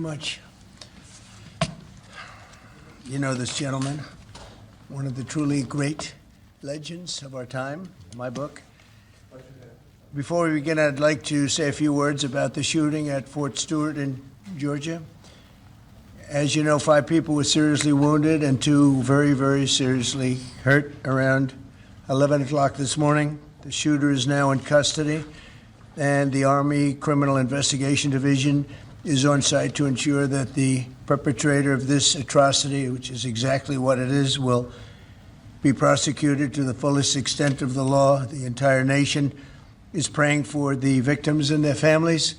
Much. You know this gentleman, one of the truly great legends of our time, my book. Before we begin, I'd like to say a few words about the shooting at Fort Stewart in Georgia. As you know, 5 people were seriously wounded and 2 very, very seriously hurt around 11 o'clock this morning. The shooter is now in custody, and the Army Criminal Investigation Division is on site to ensure that the perpetrator of this atrocity, which is exactly what it is, will be prosecuted to the fullest extent of the law. The entire nation is praying for the victims and their families,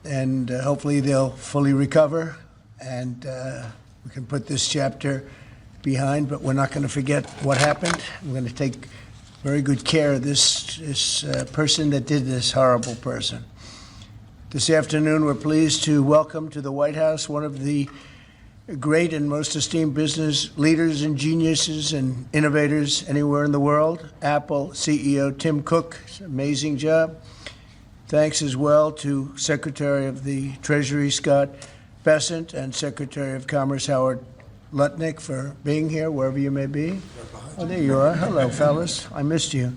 and hopefully they'll fully recover, and we can put this chapter behind, but we're not going to forget what happened. We're going to take very good care of this person that did this, horrible person. This afternoon, we're pleased to welcome to the White House one of the great and most esteemed business leaders and geniuses and innovators anywhere in the world, Apple CEO Tim Cook. It's an amazing job. Thanks as well to Secretary of the Treasury Scott Bessent and Secretary of Commerce Howard Lutnick for being here, wherever you may be. Oh, there you are. Hello, fellas. I missed you.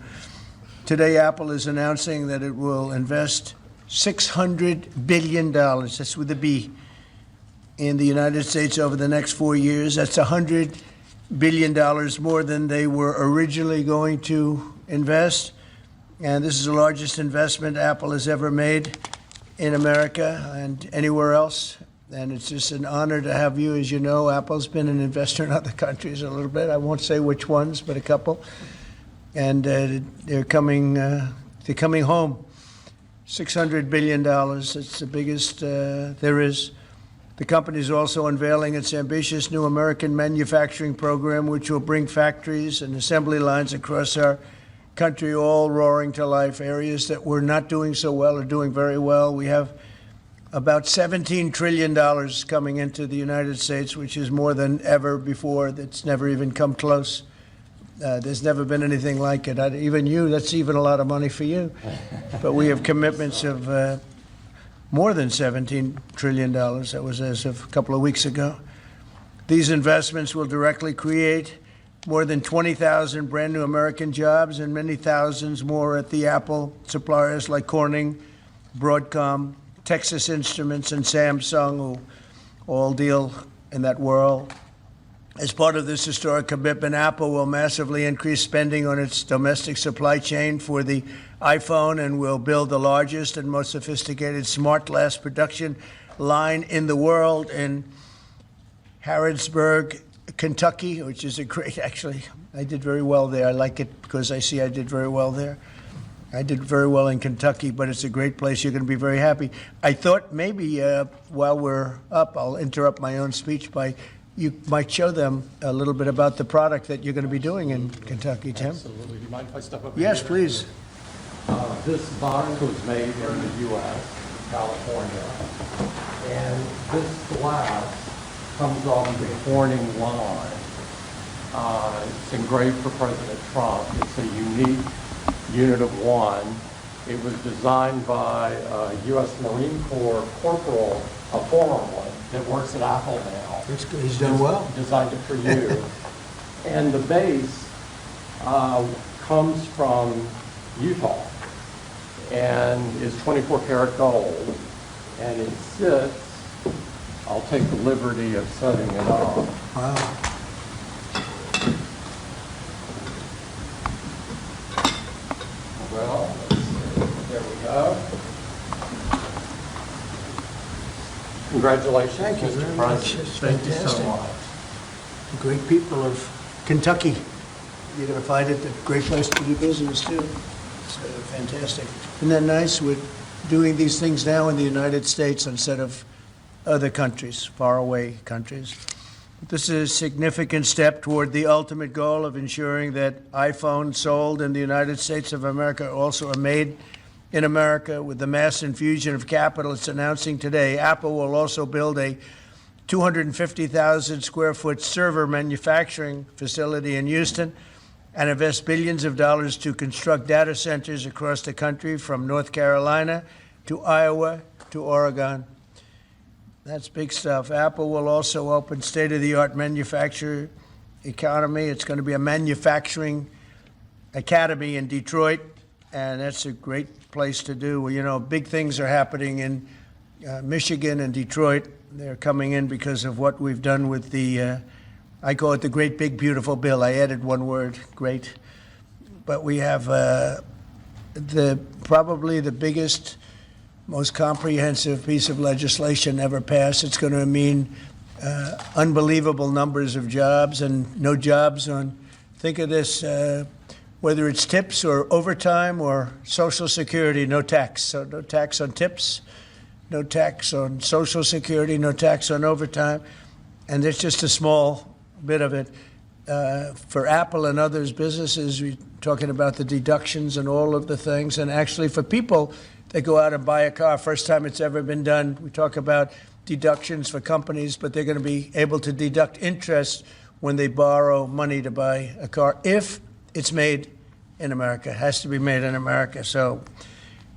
Today, Apple is announcing that it will invest $600 billion, that's with a B, in the United States over the next 4 years. That's $100 billion more than they were originally going to invest. And this is the largest investment Apple has ever made in America and anywhere else. And it's just an honor to have you. As you know, Apple's been an investor in other countries a little bit. I won't say which ones, but a couple. And they're coming home. $600 billion, it's the biggest there is. The company is also unveiling its ambitious new American manufacturing program, which will bring factories and assembly lines across our country all roaring to life. Areas that were not doing so well are doing very well. We have about $17 trillion coming into the United States, which is more than ever before. That's never even come close. There's never been anything like it. Even you, that's even a lot of money for you. But we have commitments of more than $17 trillion. That was as of a couple of weeks ago. These investments will directly create more than 20,000 brand new American jobs and many thousands more at the Apple suppliers like Corning, Broadcom, Texas Instruments, and Samsung, who all deal in that world. As part of this historic commitment, Apple will massively increase spending on its domestic supply chain for the iPhone and will build the largest and most sophisticated smart glass production line in the world in Harrodsburg, Kentucky, which is actually, I did very well there. I like it because I see I did very well there. I did very well in Kentucky, but it's a great place. You're going to be very happy. I thought maybe while we're up, I'll interrupt my own speech by you might show them a little bit about the product that you're going to be doing in Kentucky, Tim. Absolutely. Do you mind if I step up? Yes, please. This box was made in the U.S., California, and this glass comes off the Corning line. It's engraved for President Trump. It's a unique unit of 1. It was designed by a U.S. Marine Corps corporal, a former one, that works at Apple now. That's good. He's done well. Designed it for you. And the base comes from Utah and is 24 karat gold. And it sits, I'll take the liberty of setting it up. Wow. Well, there we go. Congratulations, Thank you Mr. very much. President. It's Thank you so fantastic. much. The great people of Kentucky. You're going to find it a great place to do business, too. It's fantastic. Isn't that nice? We're doing these things now in the United States instead of other countries, faraway countries. This is a significant step toward the ultimate goal of ensuring that iPhones sold in the United States of America also are made in America. With the mass infusion of capital it's announcing today, Apple will also build a 250,000 square foot server manufacturing facility in Houston and invest billions of dollars to construct data centers across the country from North Carolina to Iowa to Oregon. That's big stuff. Apple will also open state-of-the-art manufacturer economy. It's going to be a manufacturing academy in Detroit, and that's a great place to do. Well, you know, big things are happening in Michigan and Detroit. They're coming in because of what we've done with the, I call it the Great Big Beautiful Bill. I added one word, great. But we have probably the biggest, most comprehensive piece of legislation ever passed. It's going to mean unbelievable numbers of jobs and no jobs on, think of this, whether it's tips or overtime or Social Security, no tax. So no tax on tips, no tax on Social Security, no tax on overtime. And there's just a small bit of it. For Apple and others, businesses, we're talking about the deductions and all of the things. And actually for people that go out and buy a car, first time it's ever been done, we talk about deductions for companies, but they're going to be able to deduct interest when they borrow money to buy a car if it's made in America. It has to be made in America. So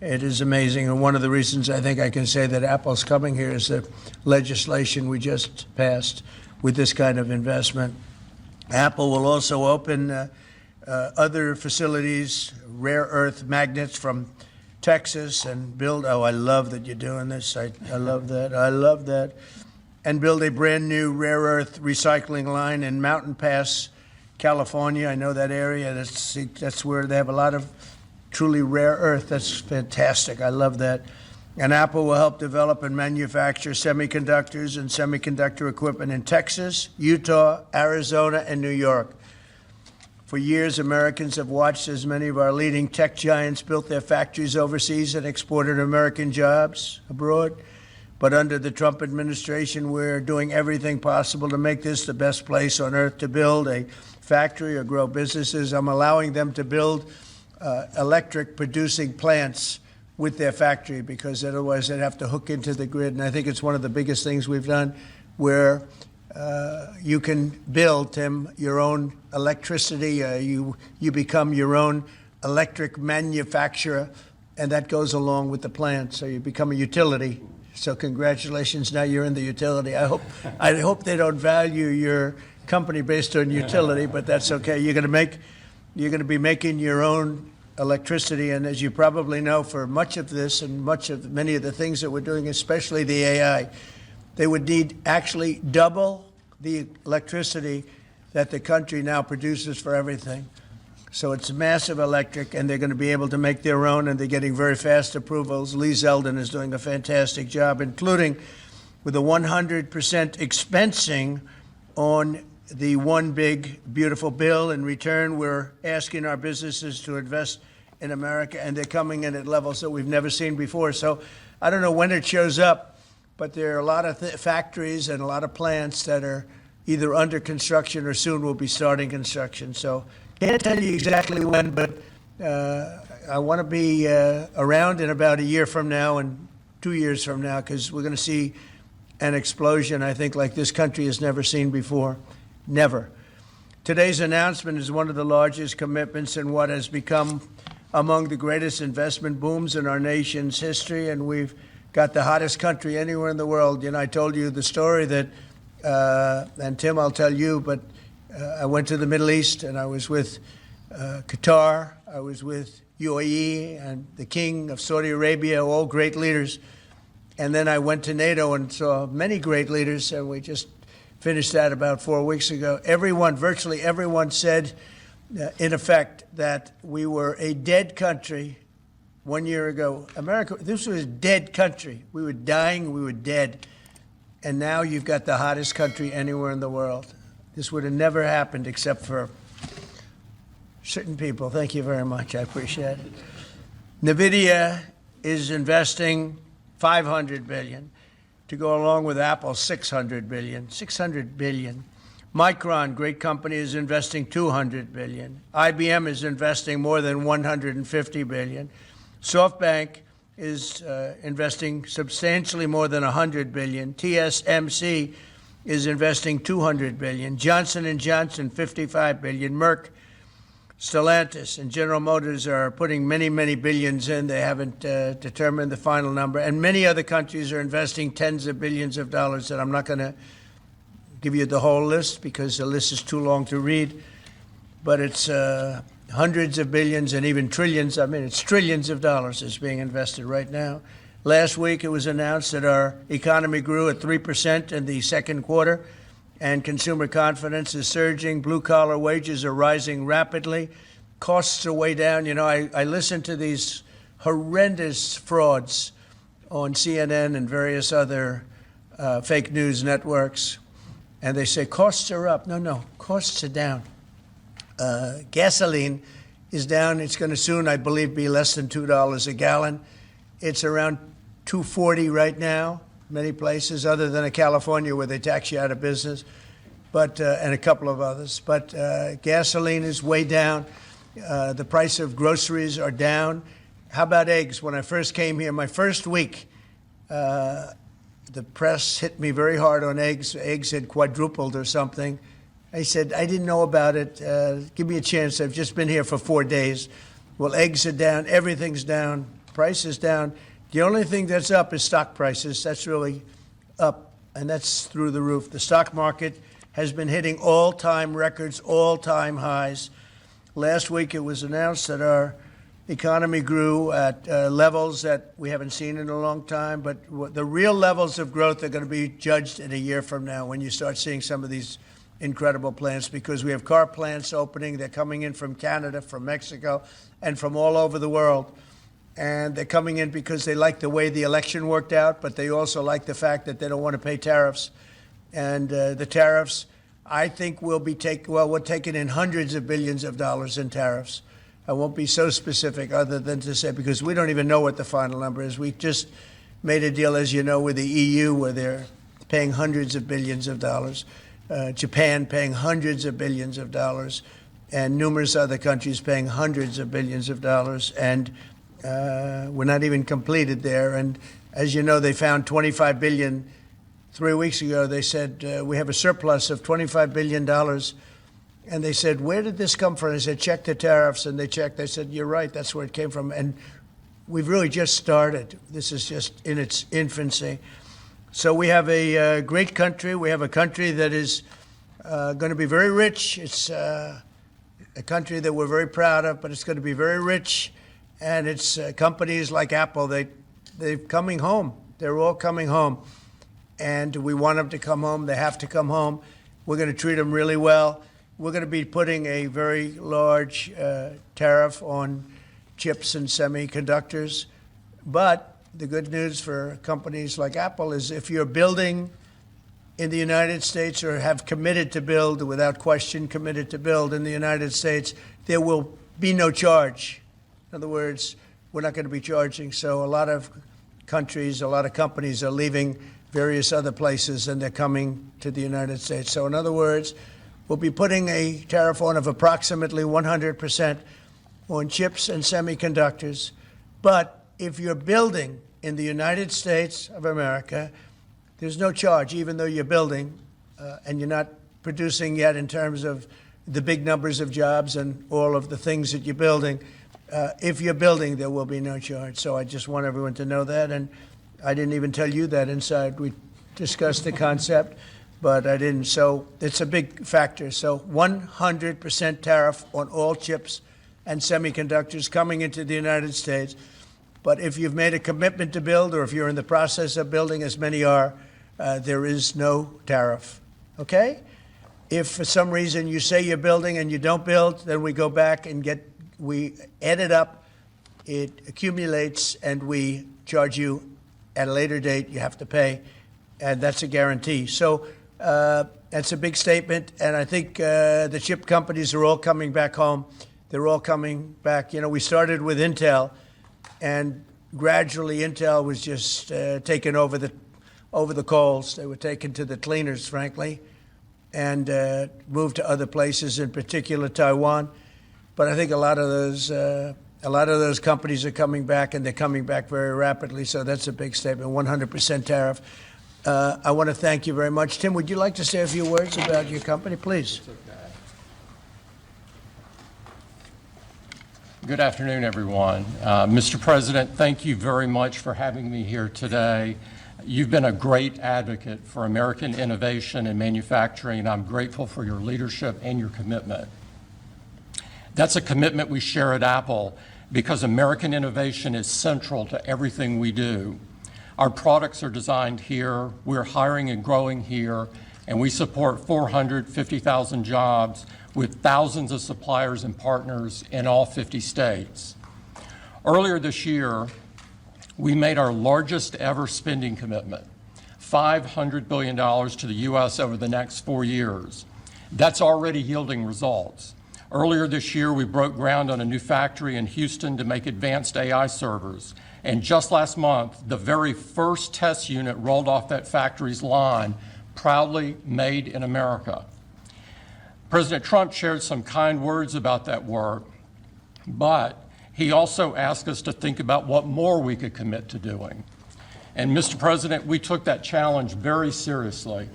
it is amazing. And one of the reasons I think I can say that Apple's coming here is the legislation we just passed with this kind of investment. Apple will also open other facilities, rare earth magnets from Texas, and build, oh, I love that you're doing this. I love that. I love that. And build a brand new rare earth recycling line in Mountain Pass, California. I know that area. That's where they have a lot of truly rare earth. That's fantastic. I love that. And Apple will help develop and manufacture semiconductors and semiconductor equipment in Texas, Utah, Arizona, and New York. For years, Americans have watched as many of our leading tech giants built their factories overseas and exported American jobs abroad. But under the Trump administration, we're doing everything possible to make this the best place on earth to build a factory or grow businesses. I'm allowing them to build electric producing plants with their factory, because otherwise they'd have to hook into the grid. And I think it's one of the biggest things we've done, where you can build, Tim, your own electricity. You become your own electric manufacturer, and that goes along with the plant. So you become a utility. So congratulations, now you're in the utility. I hope they don't value your company based on utility, but that's okay. You're going to be making your own electricity, and as you probably know, for much of this and many of the things that we're doing, especially the AI, they would need actually double the electricity that the country now produces for everything. So it's massive electric, and they're going to be able to make their own, and they're getting very fast approvals. Lee Zeldin is doing a fantastic job, including with a 100% expensing on the one big beautiful bill. In return, we're asking our businesses to invest in America, and they're coming in at levels that we've never seen before. So I don't know when it shows up, but there are a lot of factories and a lot of plants that are either under construction or soon will be starting construction. So can't tell you exactly when, but I want to be around in about a year from now and 2 years from now, because we're going to see an explosion, I think, like this country has never seen before. Never. Today's announcement is one of the largest commitments in what has become among the greatest investment booms in our nation's history, and we've got the hottest country anywhere in the world. You know, I told you the story that, and Tim, I'll tell you, but I went to the Middle East, and I was with Qatar, I was with UAE, and the King of Saudi Arabia, all great leaders. And then I went to NATO and saw many great leaders, and we just finished that about 4 weeks ago. Virtually everyone said, in effect, that we were a dead country 1 year ago. America, this was a dead country. We were dying, we were dead. And now you've got the hottest country anywhere in the world. This would have never happened except for certain people. Thank you very much. I appreciate it. NVIDIA is investing $500 billion to go along with Apple's $600 billion. $600 billion. Micron, great company, is investing $200 billion. IBM is investing more than $150 billion. SoftBank is investing substantially more than $100 billion. TSMC is investing $200 billion. Johnson & Johnson, $55 billion. Merck, Stellantis and General Motors are putting many, many billions in. They haven't determined the final number. And many other countries are investing tens of billions of dollars. And I'm not going to give you the whole list because the list is too long to read. But it's hundreds of billions and even trillions. I mean, it's trillions of dollars is being invested right now. Last week, it was announced that our economy grew at 3% in the second quarter, and consumer confidence is surging. Blue-collar wages are rising rapidly. Costs are way down. You know, I listen to these horrendous frauds on CNN and various other fake news networks, and they say costs are up. No, costs are down. Gasoline is down. It's going to soon, I believe, be less than $2 a gallon. It's around $2.40 right now, many places, other than California where they tax you out of business, but and a couple of others. But gasoline is way down. The price of groceries are down. How about eggs? When I first came here, my first week, the press hit me very hard on eggs. Eggs had quadrupled or something. I said, I didn't know about it. Give me a chance. I've just been here for 4 days. Well, eggs are down. Everything's down. Price is down. The only thing that's up is stock prices. That's really up, and that's through the roof. The stock market has been hitting all-time records, all-time highs. Last week, it was announced that our economy grew at levels that we haven't seen in a long time, but the real levels of growth are going to be judged in a year from now when you start seeing some of these incredible plants, because we have car plants opening. They're coming in from Canada, from Mexico, and from all over the world. And they're coming in because they like the way the election worked out, but they also like the fact that they don't want to pay tariffs. And the tariffs, I think, we're taking in hundreds of billions of dollars in tariffs. I won't be so specific other than to say, because we don't even know what the final number is. We just made a deal, as you know, with the EU where they're paying hundreds of billions of dollars. Japan paying hundreds of billions of dollars, and numerous other countries paying hundreds of billions of dollars. And we're not even completed there. And as you know, they found $25 billion 3 weeks ago. They said, we have a surplus of $25 billion. And they said, where did this come from? I said, check the tariffs. And they checked. They said, you're right. That's where it came from. And we've really just started. This is just in its infancy. So we have a great country. We have a country that is going to be very rich. It's a country that we're very proud of, but it's going to be very rich. And it's companies like Apple. They're coming home. They're all coming home. And we want them to come home. They have to come home. We're going to treat them really well. We're going to be putting a very large tariff on chips and semiconductors. But the good news for companies like Apple is if you're building in the United States or have committed to build, without question committed to build in the United States, there will be no charge. In other words, we're not going to be charging. So a lot of countries, a lot of companies are leaving various other places and they're coming to the United States. So in other words, we'll be putting a tariff on of approximately 100% on chips and semiconductors. But if you're building in the United States of America, there's no charge, even though you're building and you're not producing yet in terms of the big numbers of jobs and all of the things that you're building. If you're building, there will be no charge. So I just want everyone to know that. And I didn't even tell you that inside. We discussed the concept, but I didn't. So it's a big factor. So 100% tariff on all chips and semiconductors coming into the United States. But if you've made a commitment to build, or if you're in the process of building, as many are, there is no tariff. Okay? If for some reason you say you're building and you don't build, then we go back and we add it up, it accumulates, and we charge you at a later date. You have to pay, and that's a guarantee. So that's a big statement, and I think the chip companies are all coming back home. They're all coming back. You know, we started with Intel, and gradually Intel was just taken over the coals. They were taken to the cleaners, frankly, and moved to other places, in particular Taiwan. But I think a lot of those companies are coming back, and they're coming back very rapidly. So that's a big statement. 100% tariff. I want to thank you very much. Tim, would you like to say a few words about your company, please? It's okay. Good afternoon, everyone. Mr. President, thank you very much for having me here today. You've been a great advocate for American innovation and manufacturing, and I'm grateful for your leadership and your commitment. That's a commitment we share at Apple because American innovation is central to everything we do. Our products are designed here, we're hiring and growing here, and we support 450,000 jobs with thousands of suppliers and partners in all 50 states. Earlier this year, we made our largest ever spending commitment, $500 billion to the U.S. over the next 4 years. That's already yielding results. Earlier this year, we broke ground on a new factory in Houston to make advanced AI servers. And just last month, the very first test unit rolled off that factory's line, proudly made in America. President Trump shared some kind words about that work, but he also asked us to think about what more we could commit to doing. And Mr. President, we took that challenge very seriously.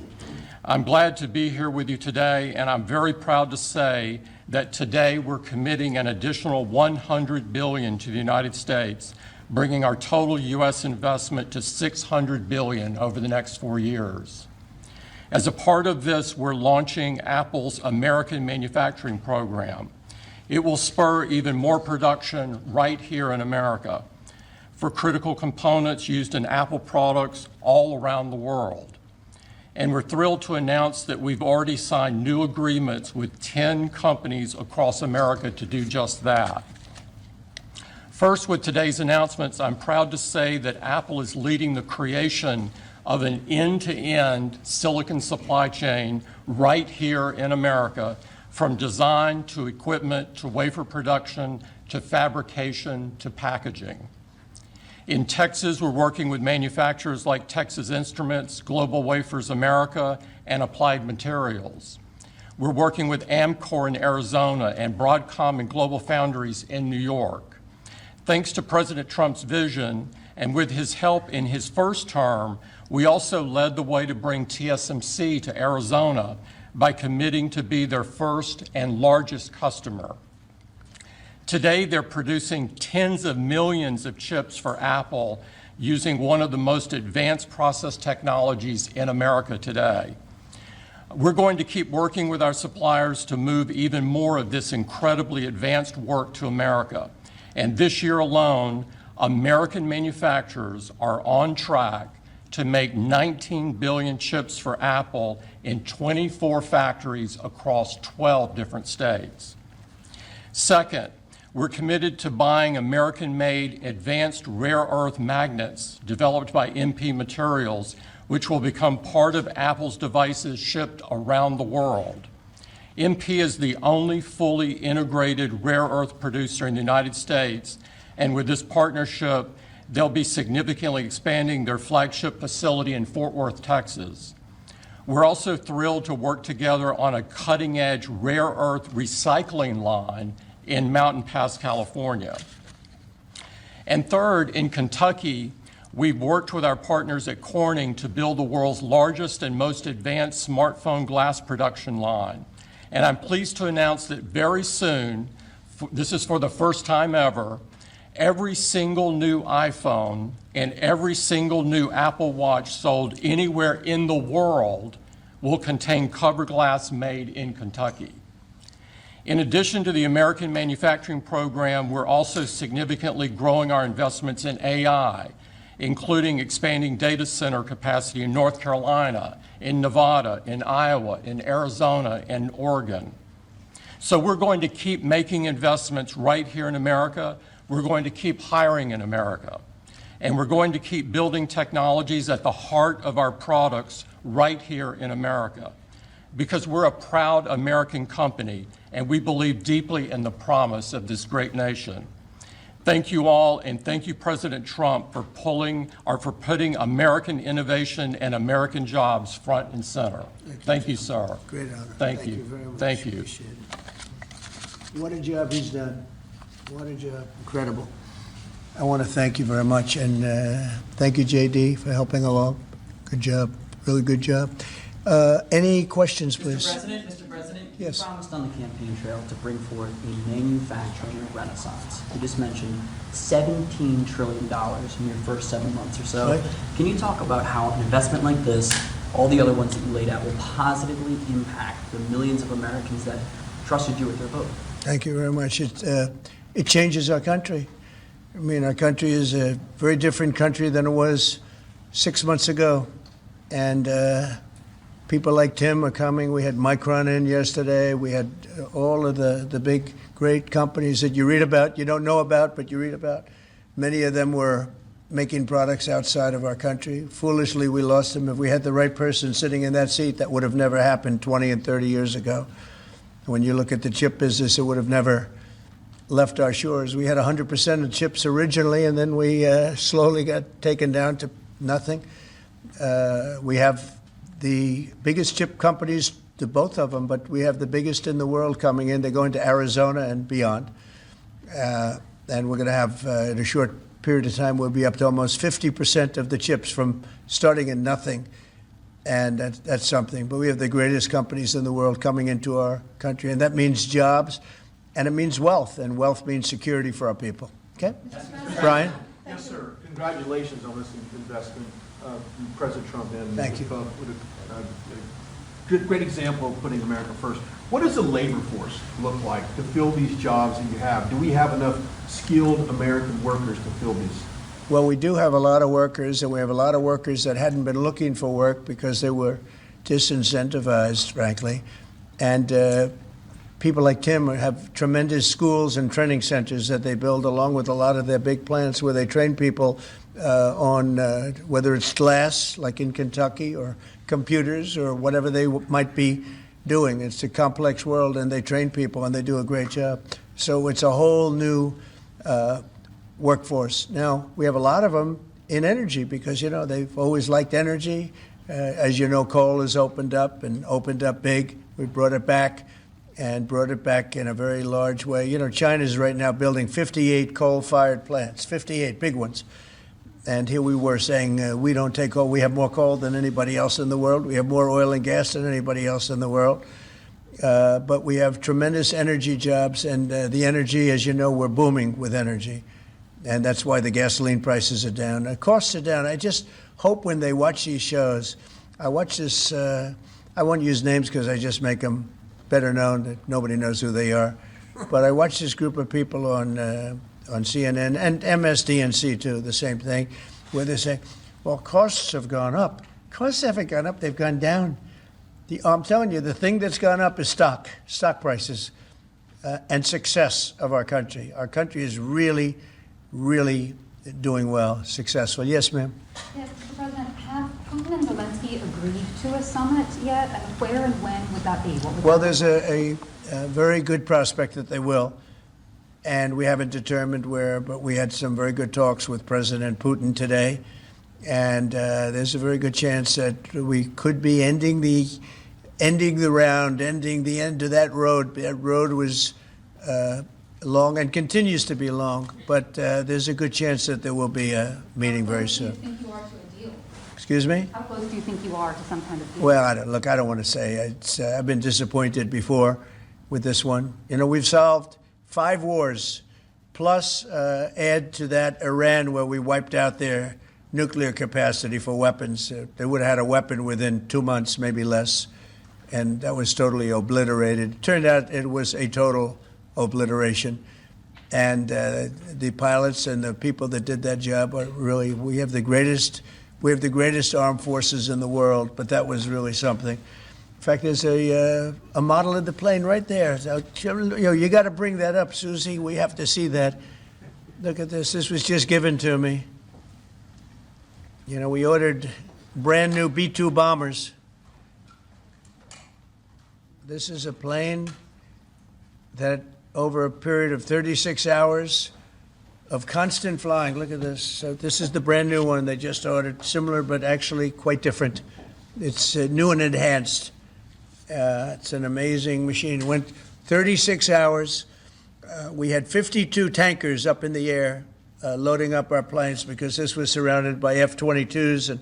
I'm glad to be here with you today, and I'm very proud to say that today we're committing an additional $100 billion to the United States, bringing our total U.S. investment to $600 billion over the next 4 years. As a part of this, we're launching Apple's American Manufacturing Program. It will spur even more production right here in America for critical components used in Apple products all around the world. And we're thrilled to announce that we've already signed new agreements with 10 companies across America to do just that. First, with today's announcements, I'm proud to say that Apple is leading the creation of an end-to-end silicon supply chain right here in America, from design to equipment to wafer production to fabrication to packaging. In Texas, we're working with manufacturers like Texas Instruments, Global Wafers America, and Applied Materials. We're working with Amcor in Arizona and Broadcom and Global Foundries in New York. Thanks to President Trump's vision, and with his help in his first term, we also led the way to bring TSMC to Arizona by committing to be their first and largest customer. Today, they're producing tens of millions of chips for Apple using one of the most advanced process technologies in America today. We're going to keep working with our suppliers to move even more of this incredibly advanced work to America. And this year alone, American manufacturers are on track to make 19 billion chips for Apple in 24 factories across 12 different states. Second, we're committed to buying American-made advanced rare earth magnets developed by MP Materials, which will become part of Apple's devices shipped around the world. MP is the only fully integrated rare earth producer in the United States, and with this partnership, they'll be significantly expanding their flagship facility in Fort Worth, Texas. We're also thrilled to work together on a cutting-edge rare earth recycling line in Mountain Pass, California. And third, in Kentucky, we've worked with our partners at Corning to build the world's largest and most advanced smartphone glass production line. And I'm pleased to announce that very soon, this is for the first time ever, every single new iPhone and every single new Apple Watch sold anywhere in the world will contain cover glass made in Kentucky. In addition to the American Manufacturing Program, we're also significantly growing our investments in AI, including expanding data center capacity in North Carolina, in Nevada, in Iowa, in Arizona, and Oregon. So we're going to keep making investments right here in America. We're going to keep hiring in America. And we're going to keep building technologies at the heart of our products right here in America. Because we're a proud American company, and we believe deeply in the promise of this great nation. Thank you all, and thank you, President Trump, for putting American innovation and American jobs front and center. Thank you, sir. Great honor. Thank you. Very much. Thank you. Appreciate it. What a job he's done. What a job. Incredible. I want to thank you very much, and thank you, JD, for helping along. Good job. Really good job. Any questions, please? Mr. President, Yes. you promised on the campaign trail to bring forth a manufacturing renaissance. You just mentioned $17 trillion in your first 7 months or so. Right. Can you talk about how an investment like this, all the other ones that you laid out, will positively impact the millions of Americans that trusted you with their vote? Thank you very much. It changes our country. I mean, our country is a very different country than it was 6 months ago. And people like Tim are coming. We had Micron in yesterday. We had all of the big, great companies that you read about, you don't know about, but you read about. Many of them were making products outside of our country. Foolishly, we lost them. If we had the right person sitting in that seat, that would have never happened 20 and 30 years ago. When you look at the chip business, it would have never left our shores. We had 100% of chips originally, and then we slowly got taken down to nothing. We have the biggest chip companies, to both of them, but we have the biggest in the world coming in. They're going to Arizona and beyond. And we're going to have, in a short period of time, we'll be up to almost 50% of the chips from starting in nothing. And that's something. But we have the greatest companies in the world coming into our country. And that means jobs, and it means wealth. And wealth means security for our people. Okay? Brian? Yes, sir. Congratulations on this investment, President Trump. And Thank you. With a great example of putting America first. What does the labor force look like to fill these jobs that you have? Do we have enough skilled American workers to fill these? Well, we do have a lot of workers, and we have a lot of workers that hadn't been looking for work because they were disincentivized, frankly. And people like Tim have tremendous schools and training centers that they build along with a lot of their big plants where they train people on whether it's glass, like in Kentucky, or computers, or whatever they might be doing. It's a complex world, and they train people, and they do a great job. So it's a whole new workforce. Now, we have a lot of them in energy because, you know, they've always liked energy. As you know, coal has opened up big. We brought it back in a very large way. You know, China's right now building 58 coal-fired plants, 58 big ones. And here we were saying we don't take coal. We have more coal than anybody else in the world. We have more oil and gas than anybody else in the world. But we have tremendous energy jobs, and the energy, as you know, we're booming with energy. And that's why the gasoline prices are down. The costs are down. I just hope when they watch these shows, I watch this, I won't use names because I just make them better known, that nobody knows who they are. But I watch this group of people on CNN and MSDNC too, the same thing, where they say, well, costs have gone up. Costs haven't gone up, they've gone down. I'm telling you, the thing that's gone up is stock prices, and success of our country. Our country is really, really doing well, successful. Yes, ma'am? Yes, Mr. President, have Putin and Zelensky agreed to a summit yet? And where and when would that be? Well, there's a very good prospect that they will. And we haven't determined where, but we had some very good talks with President Putin today. And there's a very good chance that we could be ending the round, ending the end of that road. That road was long and continues to be long, but there's a good chance that there will be a meeting very soon. How close do you think you are to a deal? Excuse me? How close do you think you are to some kind of deal? Well, I don't want to say. I've been disappointed before with this one. You know, we've solved 5 wars, plus add to that Iran, where we wiped out their nuclear capacity for weapons. They would have had a weapon within 2 months, maybe less, and that was totally obliterated. Turned out it was a total obliteration. And the pilots and the people that did that job are really, we have the greatest armed forces in the world, but that was really something. In fact, there's a model of the plane right there. So, you got to bring that up, Susie. We have to see that. Look at this. This was just given to me. You know, we ordered brand new B-2 bombers. This is a plane that over a period of 36 hours of constant flying. Look at this. So this is the brand new one they just ordered. Similar, but actually quite different. It's new and enhanced. It's an amazing machine. It went 36 hours. We had 52 tankers up in the air loading up our planes because this was surrounded by F-22s and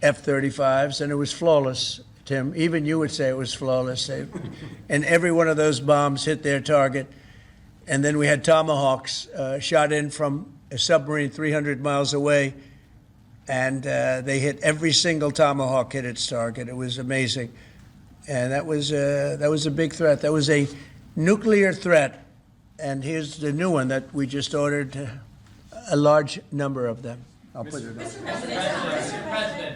F-35s, and it was flawless. Tim. Even you would say it was flawless. And every one of those bombs hit their target. And then we had Tomahawks shot in from a submarine 300 miles away, and they hit every single Tomahawk hit its target. It was amazing. And that was a big threat. That was a nuclear threat. And here's the new one that we just ordered, a large number of them. I'll put it up.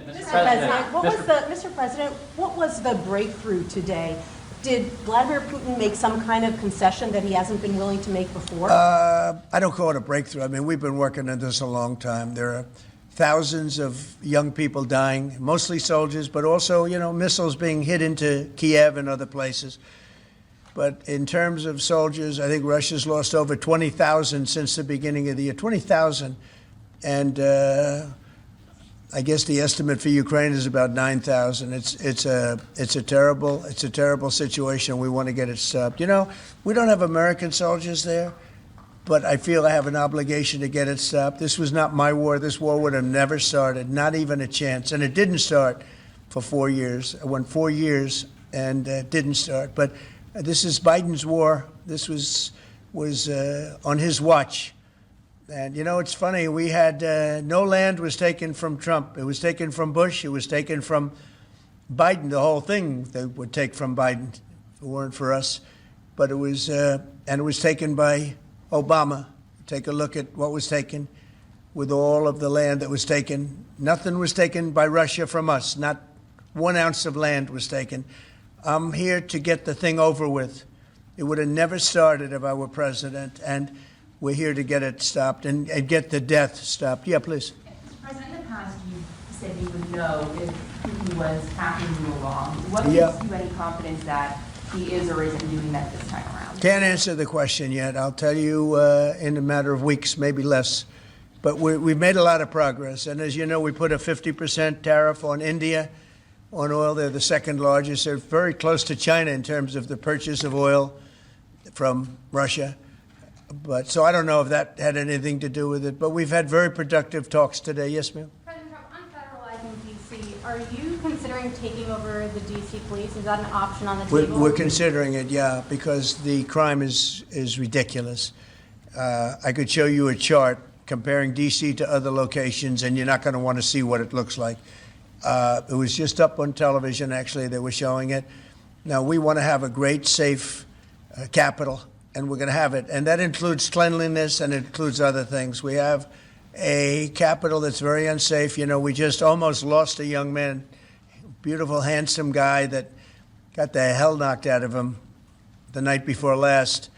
Mr. President, what was the breakthrough today? Did Vladimir Putin make some kind of concession that he hasn't been willing to make before? I don't call it a breakthrough. I mean, we've been working on this a long time. There are thousands of young people dying, mostly soldiers, but also, missiles being hit into Kiev and other places. But in terms of soldiers, I think Russia's lost over 20,000 since the beginning of the year. 20,000. And I guess the estimate for Ukraine is about 9,000. It's a terrible situation. We want to get it stopped. We don't have American soldiers there, but I feel I have an obligation to get it stopped. This was not my war. This war would have never started, not even a chance. And it didn't start for 4 years. It went 4 years and didn't start. But this is Biden's war. This was on his watch. And, it's funny, we had no land was taken from Trump. It was taken from Bush. It was taken from Biden. The whole thing they would take from Biden if it weren't for us. But it was taken by Obama. Take a look at what was taken with all of the land that was taken. Nothing was taken by Russia from us. Not 1 ounce of land was taken. I'm here to get the thing over with. It would have never started if I were president. And we're here to get it stopped and get the death stopped. Yeah, please. Mr. President, in the past, you said you would know if Putin was tapping you along. What gives you any confidence that he is or isn't doing that this time around? Can't answer the question yet. I'll tell you in a matter of weeks, maybe less. But we've made a lot of progress. And as you know, we put a 50% tariff on India on oil. They're the second largest. They're very close to China in terms of the purchase of oil from Russia. But so I don't know if that had anything to do with it. But we've had very productive talks today. Yes, ma'am? President Trump, on federalizing D.C., are you considering taking over the D.C. police? Is that an option on the table? We're considering it, yeah, because the crime is ridiculous. I could show you a chart comparing D.C. to other locations, and you're not going to want to see what it looks like. It was just up on television, actually. They were showing it. Now, we want to have a great, safe capital, and we're going to have it. And that includes cleanliness and it includes other things. We have a capital that's very unsafe. We just almost lost a young man, beautiful, handsome guy that got the hell knocked out of him the night before last.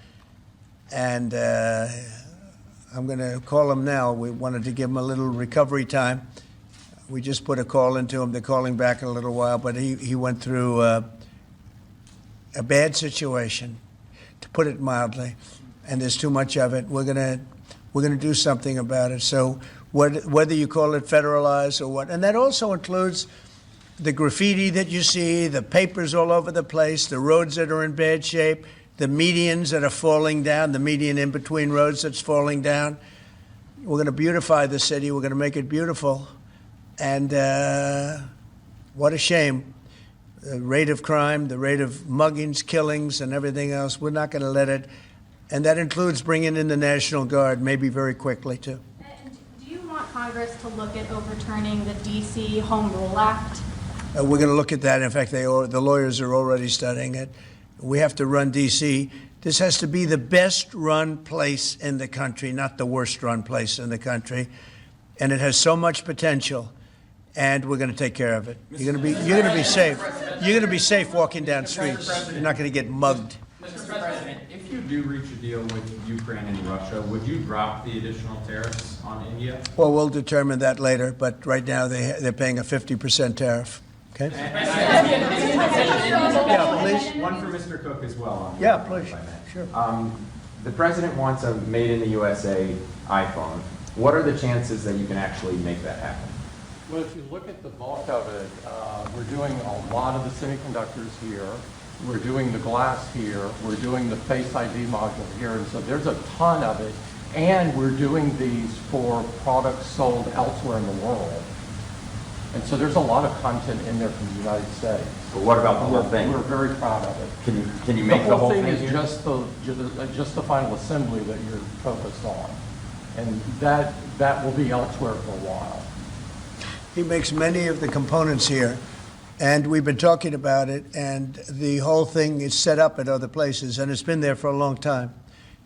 And I'm going to call him now. We wanted to give him a little recovery time. We just put a call into him. They're calling back in a little while. But he went through a bad situation, to put it mildly, and there's too much of it. We're gonna do something about it. So whether you call it federalized or what, and that also includes the graffiti that you see, the papers all over the place, the roads that are in bad shape, the medians that are falling down, the median in between roads that's falling down. We're going to beautify the city. We're going to make it beautiful. And what a shame. The rate of crime, the rate of muggings, killings, and everything else, we're not going to let it. And that includes bringing in the National Guard, maybe very quickly, too. And do you want Congress to look at overturning the D.C. Home Rule Act? We're going to look at that. In fact, the lawyers are already studying it. We have to run D.C. This has to be the best-run place in the country, not the worst-run place in the country. And it has so much potential. And we're going to take care of it. You're going to be safe. You're going to be safe walking down streets. You're not going to get mugged. Mr. President, if you do reach a deal with Ukraine and Russia, would you drop the additional tariffs on India? Well, we'll determine that later. But right now they're paying a 50% tariff. Okay. Yeah, please. One for Mr. Cook as well. Yeah, please. Sure. The president wants a made in the USA iPhone. What are the chances that you can actually make that happen? Well, if you look at the bulk of it, we're doing a lot of the semiconductors here. We're doing the glass here. We're doing the Face ID module here. And so there's a ton of it. And we're doing these for products sold elsewhere in the world. And so there's a lot of content in there from the United States. But what about the whole thing? We're very proud of it. Can you make the whole thing is here? just the final assembly that you're focused on. And that will be elsewhere for a while. He makes many of the components here, and we've been talking about it, and the whole thing is set up at other places, and it's been there for a long time.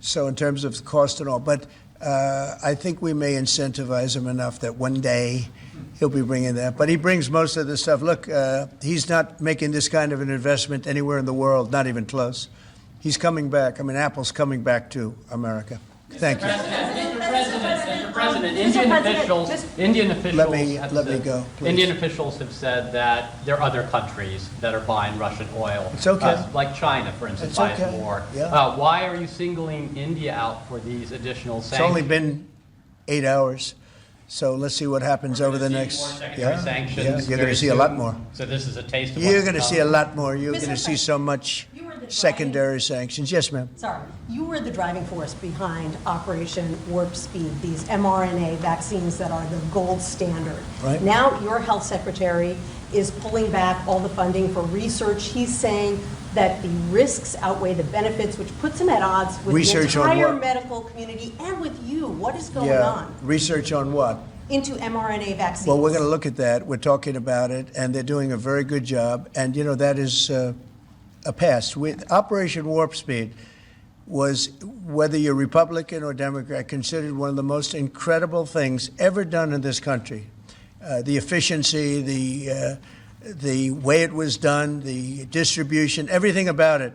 So in terms of the cost and all, but I think we may incentivize him enough that one day he'll be bringing that. But he brings most of the stuff. Look, he's not making this kind of an investment anywhere in the world, not even close. He's coming back. I mean, Apple's coming back to America. Thank you. Mr. President, Let me go, please. Indian officials have said that there are other countries that are buying Russian oil. It's okay. Like China, for instance, It's buys okay. more. Yeah. Why are you singling India out for these additional It's sanctions? only been 8 hours, so let's see what happens over the next. More secondary sanctions You're going very to see a lot soon. more. So this is a taste of You're what's going to to see come. a lot more. You're Mr. going to see so much You were the secondary sanctions. Yes, ma'am. Sorry, you were the driving force behind Operation Warp Speed, these mRNA vaccines that are the gold standard. Right. Now your health secretary is pulling back all the funding for research. He's saying that the risks outweigh the benefits, which puts him at odds with Research the on entire what? medical community and with you. What is going Yeah. on Research on what? into mRNA vaccines? Well, we're going to look at that. We're talking about it, and they're doing a very good job. And, you know, that is a past. Operation Warp Speed was, whether you're Republican or Democrat, considered one of the most incredible things ever done in this country. The efficiency, the way it was done, the distribution, everything about it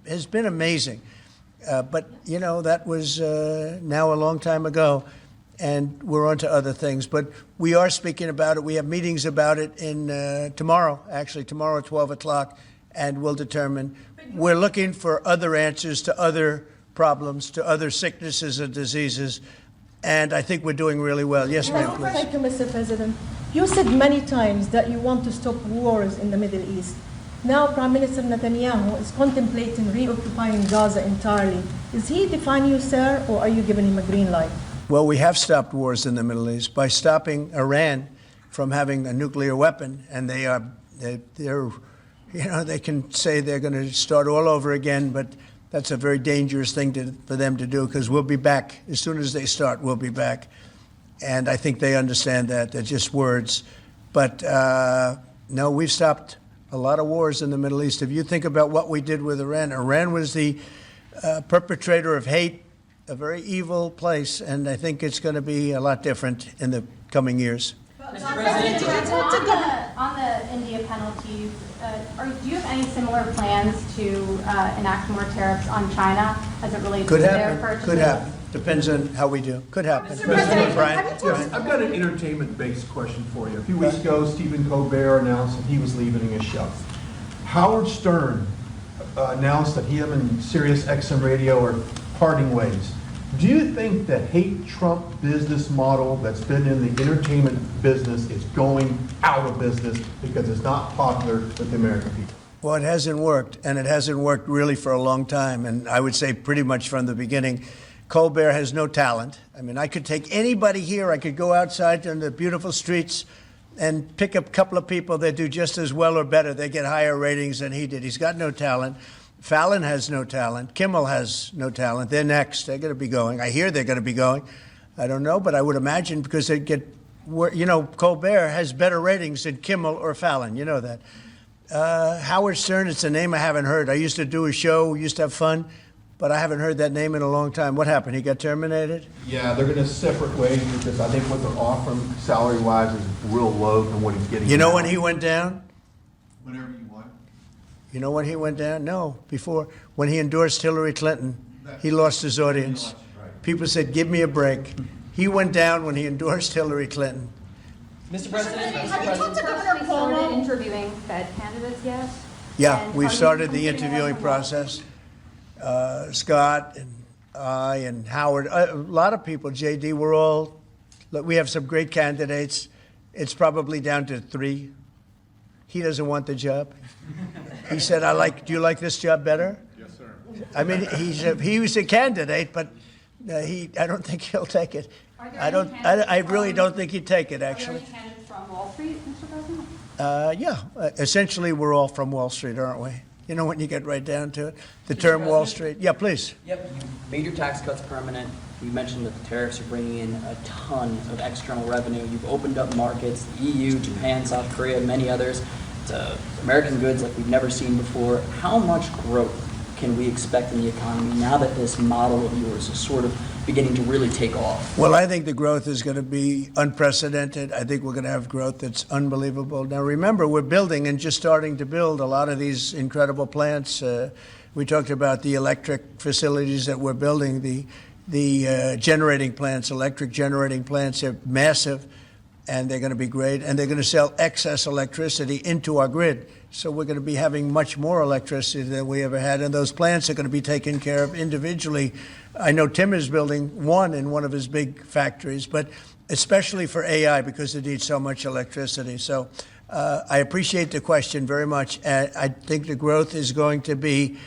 has been amazing. But, you know, that was now a long time ago, and we're on to other things. But we are speaking about it. We have meetings about it tomorrow at 12 o'clock, and we'll determine. We're looking for other answers to other problems, to other sicknesses and diseases, and I think we're doing really well. Yes, ma'am, please. Thank you, Mr. President. You said many times that you want to stop wars in the Middle East. Now, Prime Minister Netanyahu is contemplating reoccupying Gaza entirely. Is he defying you, sir, or are you giving him a green light? Well, we have stopped wars in the Middle East by stopping Iran from having a nuclear weapon, and they're you know, they can say they're going to start all over again, but that's a very dangerous thing for them to do, because we'll be back. As soon as they start, we'll be back. And I think they understand that. They're just words. But no, we've stopped a lot of wars in the Middle East. If you think about what we did with Iran, Iran was the perpetrator of hate, a very evil place, and I think it's going to be a lot different in the coming years. Mr. President, on the India penalties, do you have any similar plans to enact more tariffs on China as it relates Could to their happen. purchases? Could happen. Depends on how we do. Could happen. President, Brian? Yes, I've got an entertainment-based question for you. A few weeks ago, Stephen Colbert announced that he was leaving his show. Howard Stern announced that him and Sirius XM Radio are parting ways. Do you think the hate Trump business model that's been in the entertainment business is going out of business because it's not popular with the American people? Well, it hasn't worked, and it hasn't worked really for a long time, and I would say pretty much from the beginning. Colbert has no talent. I mean, I could take anybody here. I could go outside on the beautiful streets and pick up a couple of people that do just as well or better. They get higher ratings than he did. He's got no talent. Fallon has no talent. Kimmel has no talent. They're next. They're going to be going. I hear they're going to be going. I don't know, but I would imagine because they get, you know, Colbert has better ratings than Kimmel or Fallon. You know that. Howard Stern, it's a name I haven't heard. I used to do a show, used to have fun, but I haven't heard that name in a long time. What happened? He got terminated? Yeah, they're going to separate ways because I think what they're offering salary-wise is real low than what he's getting. You know now. when he went down? Whenever you want. You know when he went down? No, before. When he endorsed Hillary Clinton, he lost his audience. People said, give me a break. He went down when he endorsed Hillary Clinton. Mr. President, Have you talked to Governor started interviewing Fed candidates yet? Yeah, And we've are you started the considering interviewing that? process. Scott and I and Howard, a lot of people, JD, look, we have some great candidates. It's probably down to 3. He doesn't want the job. He said, do you like this job better? Yes, sir. I mean, he was a candidate, but I don't think he'll take it. I really don't think he'd take it, actually. Are there any candidates for from Wall Street, Mr. President? Essentially, we're all from Wall Street, aren't we? You know, when you get right down to it, the term Wall Street. Yeah, please. Yep, you made your tax cuts permanent. You mentioned that the tariffs are bringing in a ton of external revenue. You've opened up markets, the EU, Japan, South Korea, many others, to American goods like we've never seen before. How much growth can we expect in the economy now that this model of yours is sort of beginning to really take off? Well, I think the growth is going to be unprecedented. I think we're going to have growth that's unbelievable. Now, remember, we're building and just starting to build a lot of these incredible plants. We talked about the electric facilities that we're building, the generating plants, electric generating plants. Are massive, and they're going to be great. And they're going to sell excess electricity into our grid. So we're going to be having much more electricity than we ever had. And those plants are going to be taken care of individually. I know Tim is building one in one of his big factories, but especially for AI because it needs so much electricity. So I appreciate the question very much. I think the growth is going to be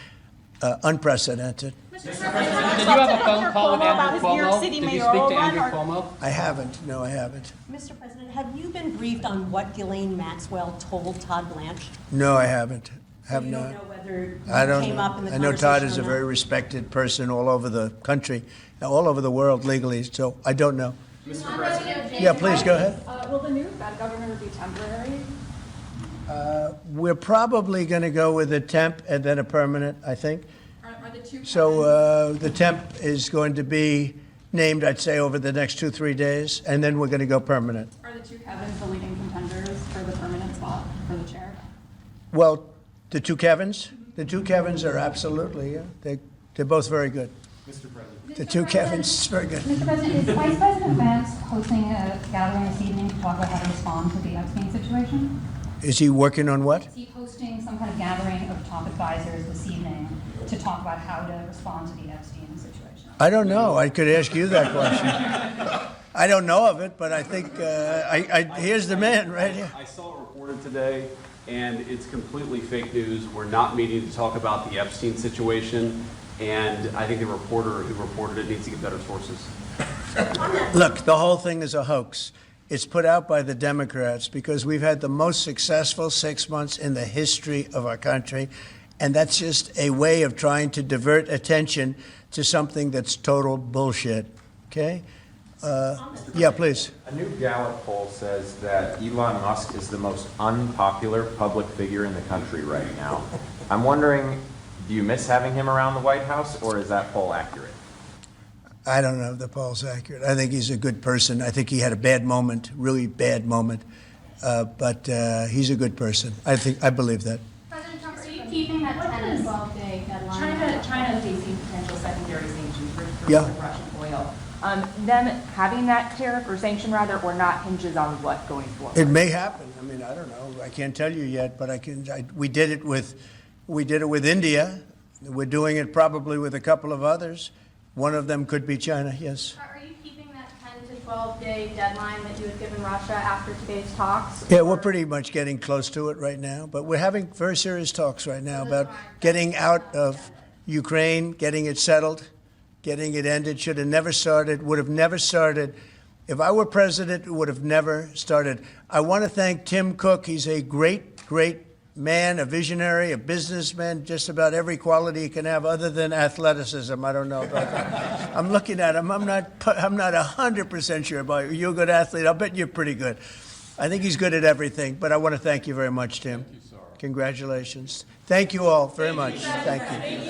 unprecedented. Did you have a phone call with Andrew Cuomo? Did you speak to Andrew Cuomo? I haven't. No, I haven't. Mr. President, have you been briefed on what Ghislaine Maxwell told Todd Blanche? No, I haven't. Have You not. don't know whether I don't came know. up in the I know Todd conversation is or a not? very respected person all over the country, all over the world legally, so I don't know. Mr. President. Yeah, please, go ahead. Will the new Fed governor be temporary? We're probably going to go with a temp and then a permanent, I think. Are the two So the temp is going to be named, I'd say, over the next 2-3 days, and then we're going to go permanent. Are the two Kevins the leading contenders for the permanent spot for the chair? Well, the two Kevins? The two Kevins are absolutely, yeah. They're both very good. Mr. President. The two Kevins, very good. Mr. President, is Vice President Vance hosting a gathering this evening to talk about how to respond to the Epstein situation? Is he working on what? Is he hosting some kind of gathering of top advisors this evening to talk about how to respond to the Epstein situation? I don't know. I could ask you that question. I don't know of it, but I think here's the man right here. I saw it reported today, and it's completely fake news. We're not meeting to talk about the Epstein situation, and I think the reporter who reported it needs to get better sources. Look, the whole thing is a hoax. It's put out by the Democrats because we've had the most successful 6 months in the history of our country, and that's just a way of trying to divert attention to something that's total bullshit. Okay? Yeah, please. A new Gallup poll says that Elon Musk is the most unpopular public figure in the country right now. I'm wondering, do you miss having him around the White House, or is that poll accurate? I don't know if the poll's accurate. I think he's a good person. I think he had a bad moment, really bad moment, but he's a good person. I believe that. President Trump, are you keeping that 10 to 12 day deadline? China is facing potential secondary sanctions for Yeah. Russian oil. Them having that tariff or sanction rather, or not, hinges on what going forward? It may happen. I mean, I don't know. I can't tell you yet, but we did it with India. We're doing it probably with a couple of others. One of them could be China. Yes. Are you keeping that 10 to 12 day deadline that you had given Russia after today's talks? Yeah, we're pretty much getting close to it right now, but we're having very serious talks right now about getting out of Ukraine, getting it settled, getting it ended. Should have never started, would have never started. If I were president, it would have never started. I want to thank Tim Cook. He's a great, great man, a visionary, a businessman, just about every quality he can have other than athleticism. I don't know about that. I'm looking at him. I'm not 100% sure about you. You're a good athlete. I'll bet you're pretty good. I think he's good at everything, but I want to thank you very much, Tim. Thank you, sir. Congratulations. Thank you all very much. Thank you.